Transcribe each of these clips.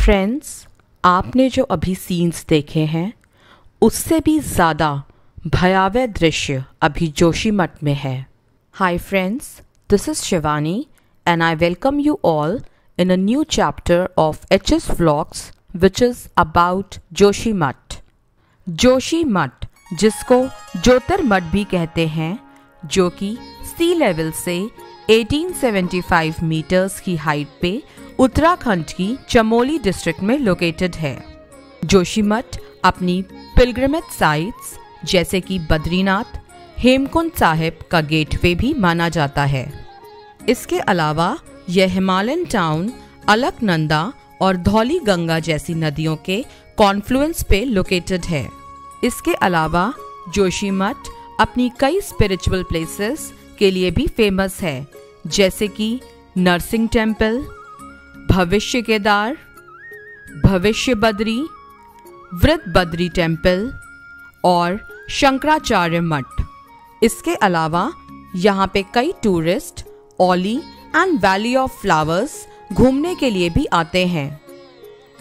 Friends, आपने जो अभी सीन्स देखे हैं उससे भी ज़्यादा भयावह दृश्य अभी जोशीमठ में है। Hi friends, this is Shivani and I welcome you all in a new chapter of HS Vlogs which is about Joshimath. Joshimath, जिसको ज्योतिर्मठ भी कहते हैं, जो कि सी लेवल से 1875 मीटर्स की हाइट पे उत्तराखंड की चमोली डिस्ट्रिक्ट में लोकेटेड है। जोशीमठ अपनी पिलग्रिमेज साइट्स जैसे कि बद्रीनाथ, हेमकुंड साहिब का गेटवे भी माना जाता है। इसके अलावा यह हिमालयन टाउन अलकनंदा और धौली गंगा जैसी नदियों के कॉन्फ्लुएंस पे लोकेटेड है। इसके अलावा जोशीमठ अपनी कई स्पिरिचुअल प्लेसेस के लिए भी फेमस है, जैसे कि नरसिंह टेम्पल, भविष्य केदार, भविष्य बद्री, वृद्ध बद्री टेम्पल और शंकराचार्य मठ। इसके अलावा यहाँ पे कई tourist Auli and valley of flowers घूमने के लिए भी आते हैं।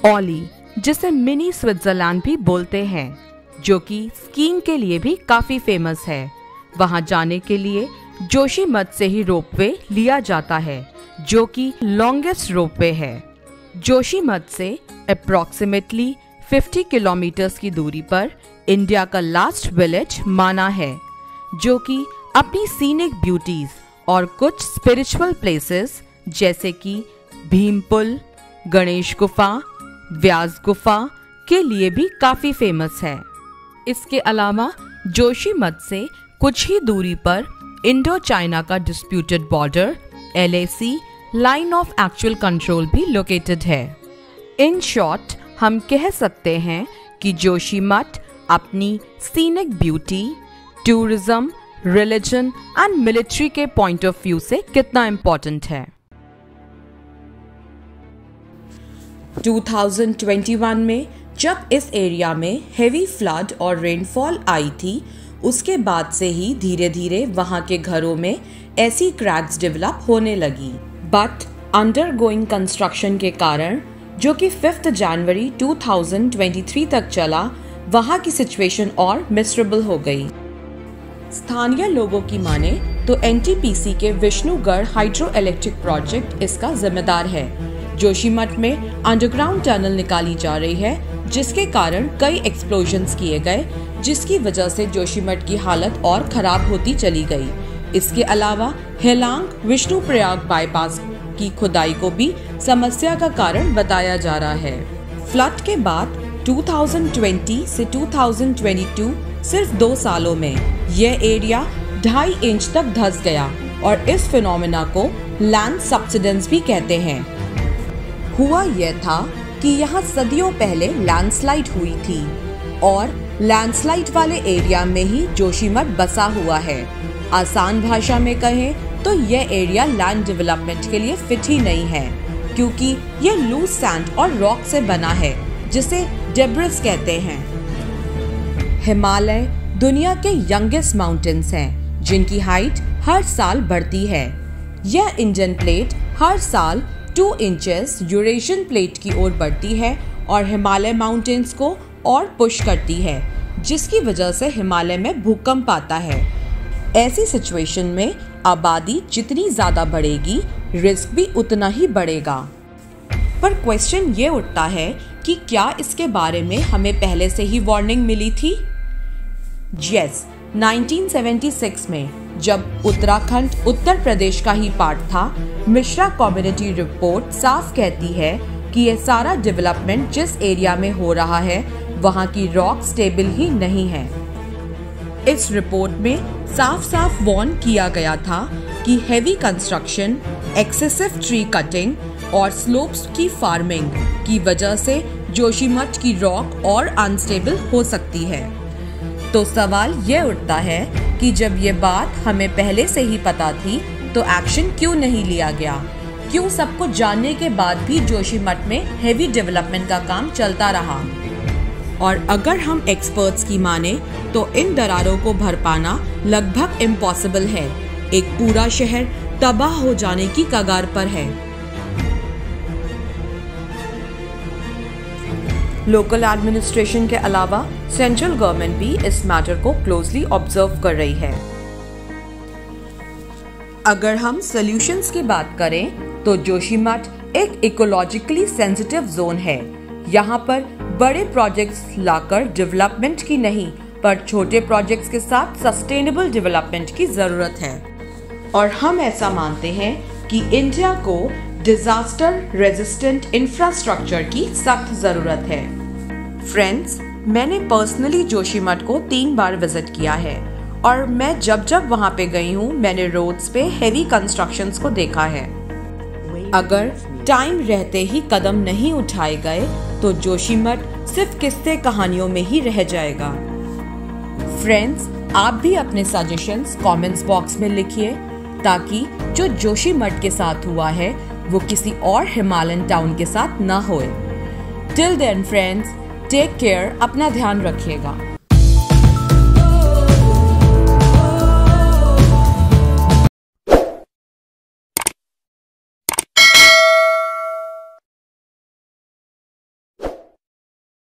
ओली, जिसे मिनी स्विट्जरलैंड भी बोलते हैं, जो कि स्कीइंग के लिए भी काफी फेमस है। वहां जाने के लिए जोशीमठ से ही रोपवे लिया जाता है, जो कि लॉन्गेस्ट रोपवे है। जोशीमठ से अप्रॉक्सीमेटली 50 किलोमीटर्स की दूरी पर इंडिया का लास्ट विलेज माना है, जो कि अपनी सीनिक ब्यूटीज और कुछ स्पिरिचुअल प्लेसेस जैसे कि भीमपुल, गणेश गुफा, व्यास गुफा के लिए भी काफी फेमस है। इसके अलावा जोशीमठ से कुछ ही दूरी पर इंडो चाइना का disputed border LAC line of actual control भी लोकेटेड है। इन शॉर्ट हम कह सकते हैं कि जोशीमठ अपनी scenic beauty, tourism, religion and military के पॉइंट ऑफ व्यू से कितना इम्पोर्टेंट है। 2021 में जब इस एरिया में हेवी फ्लड और रेनफॉल आई थी, उसके बाद से ही धीरे धीरे वहां के घरों में ऐसी क्रैक्स डेवलप होने लगी। बट अंडरगोइंग कंस्ट्रक्शन के कारण, जो कि 5 जनवरी 2023 तक चला, वहां की सिचुएशन और मिसरेबल हो गई। स्थानीय लोगों की माने तो NTPC के विष्णुगढ़ हाइड्रो इलेक्ट्रिक प्रोजेक्ट इसका जिम्मेदार है। जोशीमठ में अंडरग्राउंड टनल निकाली जा रही है, जिसके कारण कई एक्सप्लोजन्स किए गए, जिसकी वजह से जोशीमठ की हालत और खराब होती चली गई। इसके अलावा हेलांग विष्णुप्रयाग बाईपास की खुदाई को भी समस्या का कारण बताया जा रहा है। फ्लड के बाद 2020 से 2022 सिर्फ 2 सालों में यह एरिया 2.5 इंच तक धंस गया और इस फिनोमेना को लैंड सब्सिडेंस भी कहते हैं। हुआ यह था कि यहाँ सदियों पहले लैंडस्लाइड हुई थी और लैंडस्लाइड वाले एरिया में ही जोशीमठ बसा हुआ है। आसान भाषा में कहें तो यह एरिया लैंड डेवलपमेंट के लिए फिट ही नहीं है, क्योंकि यह लूज सैंड और रॉक से बना है, जिसे डेब्रिस कहते हैं। हिमालय दुनिया के यंगेस्ट माउंटेन्स हैं, जिनकी हाइट हर साल बढ़ती है। यह इंडियन प्लेट हर साल 2 इंचेस यूरेशियन प्लेट की ओर बढ़ती है और हिमालय माउंटेन्स को और पुश करती है, जिसकी वजह से हिमालय में भूकंप आता है। ऐसी सिचुएशन में आबादी जितनी ज्यादा बढ़ेगी, रिस्क भी उतना ही बढ़ेगा। पर क्वेश्चन ये उठता है कि क्या इसके बारे में हमें पहले से ही वार्निंग मिली थी? यस, 1976 में जब उत्तराखंड उत्तर प्रदेश का ही पार्ट था, मिश्रा कम्युनिटी रिपोर्ट साफ कहती है कि यह सारा डेवलपमेंट जिस एरिया में हो रहा है, वहां की रॉक स्टेबल ही नहीं है। इस रिपोर्ट में साफ साफ वार्न किया गया था कि heavy construction, excessive tree cutting और स्लोप्स की फार्मिंग की वजह से जोशीमठ की रॉक और अनस्टेबल हो सकती है। तो सवाल यह उठता है कि जब ये बात हमें पहले से ही पता थी, तो एक्शन क्यों नहीं लिया गया? क्यों सब कुछ जानने के बाद भी जोशीमठ में हेवी डेवलपमेंट का काम चलता रहा? और अगर हम एक्सपर्ट्स की माने तो इन दरारों को भर पाना लगभग इम्पॉसिबल है। एक पूरा शहर तबाह हो जाने की कगार पर है। लोकल एडमिनिस्ट्रेशन के अलावा सेंट्रल गवर्नमेंट भी इस मैटर को क्लोजली ऑब्जर्व कर रही है। अगर हम सॉल्यूशंस की बात करें तो जोशीमठ एक इकोलॉजिकली सेंसिटिव जोन है। यहाँ पर बड़े प्रोजेक्ट्स लाकर डेवलपमेंट की नहीं, पर छोटे प्रोजेक्ट्स के साथ सस्टेनेबल डेवलपमेंट की जरूरत है। और हम ऐसा मानते हैं कि इंडिया को डिजास्टर रेजिस्टेंट इंफ्रास्ट्रक्चर की सख्त जरूरत है। फ्रेंड्स, मैंने पर्सनली जोशीमठ को 3 बार विजिट किया है और मैं जब जब वहां पे गई हूँ मैंने रोड्स पे हेवी कंस्ट्रक्शंस को देखा है। अगर टाइम रहते ही कदम नहीं उठाए गए तो जोशीमठ सिर्फ किस्से कहानियों में ही रह जाएगा। फ्रेंड्स, आप भी अपने सजेशंस कमेंट्स बॉक्स में लिखिए ताकि जो जोशीमठ के साथ हुआ है वो किसी और हिमालयन टाउन के साथ ना होए। Till then friends, take care, अपना ध्यान रखिएगा।